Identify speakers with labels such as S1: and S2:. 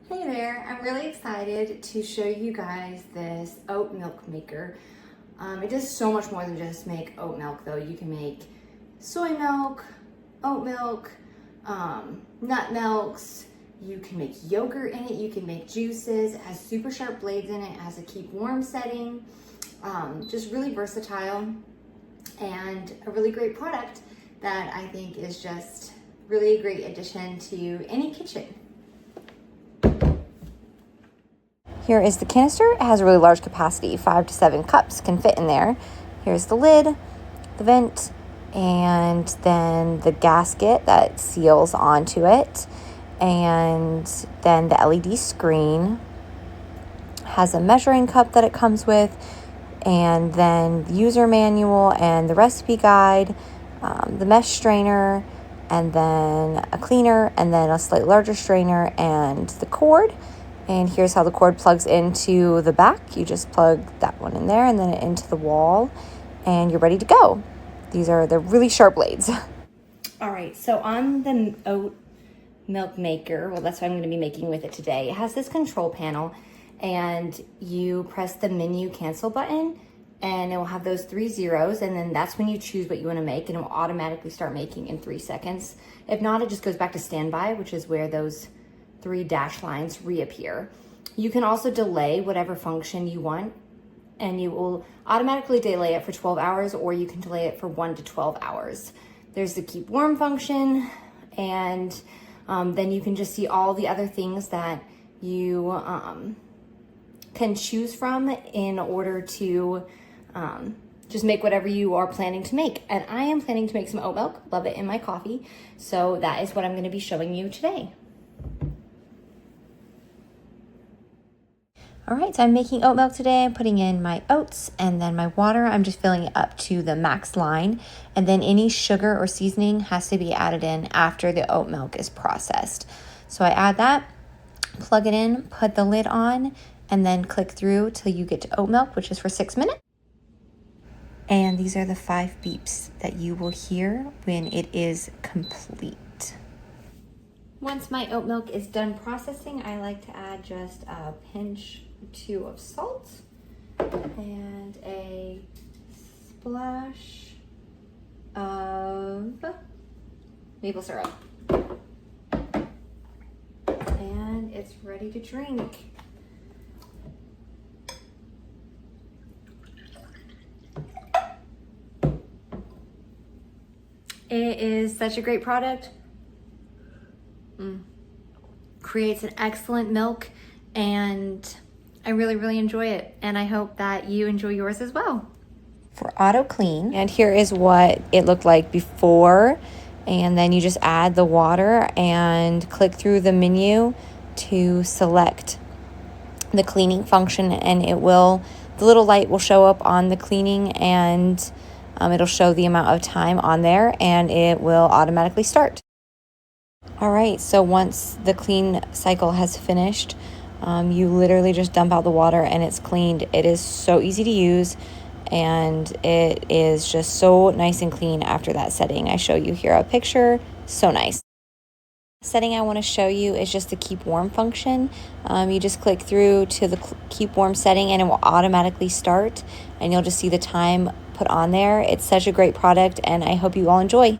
S1: Hey there, I'm really excited to show you guys this oat milk maker. It does so much more than just make oat milk though. You can make soy milk, oat milk, nut milks, you can make yogurt in it, you can make juices. It has super sharp blades in it, it has a keep warm setting, just really versatile and a really great product that I think is just really a great addition to any kitchen.
S2: Here is the canister. It has a really large capacity. 5 to 7 cups can fit in there. Here's the lid, the vent, and then the gasket that seals onto it. And then the LED screen has a measuring cup that it comes with, and then the user manual and the recipe guide, the mesh strainer, and then a cleaner, and then a slightly larger strainer, and the cord. And here's how the cord plugs into the back. You just plug that one in there and then into the wall, and you're ready to go. They're really sharp blades.
S1: All right, so on the oat milk maker, well, that's what I'm gonna be making with it today. It has this control panel, and you press the menu cancel button, and it will have those 3 zeros, and then that's when you choose what you wanna make, and it will automatically start making in 3 seconds. If not, it just goes back to standby, which is where those 3 dash lines reappear. You can also delay whatever function you want, and you will automatically delay it for 12 hours, or you can delay it for 1 to 12 hours. There's the keep warm function, and then you can just see all the other things that you can choose from in order to just make whatever you are planning to make. And I am planning to make some oat milk, love it in my coffee. So that is what I'm gonna be showing you today.
S2: All right, so I'm making oat milk today. I'm putting in my oats and then my water. I'm just filling it up to the max line. And then any sugar or seasoning has to be added in after the oat milk is processed. So I add that, plug it in, put the lid on, and then click through till you get to oat milk, which is for 6 minutes. And these are the 5 beeps that you will hear when it is complete.
S1: Once my oat milk is done processing, I like to add just a pinch or 2 of salt and a splash of maple syrup. And it's ready to drink. It is such a great product. Creates an excellent milk, and I really enjoy it, and I hope that you enjoy yours as well.
S2: For auto clean, and here is what it looked like before, and then you just add the water and click through the menu to select the cleaning function, and the little light will show up on the cleaning, and it'll show the amount of time on there, and it will automatically start. All right, so once the clean cycle has finished, you literally just dump out the water and it's cleaned. It is so easy to use, and it is just so nice and clean after that setting. I show you here a picture, so nice. Setting I want to show you is just the keep warm function. You just click through to the keep warm setting and it will automatically start, and you'll just see the time put on there. It's such a great product, and I hope you all enjoy.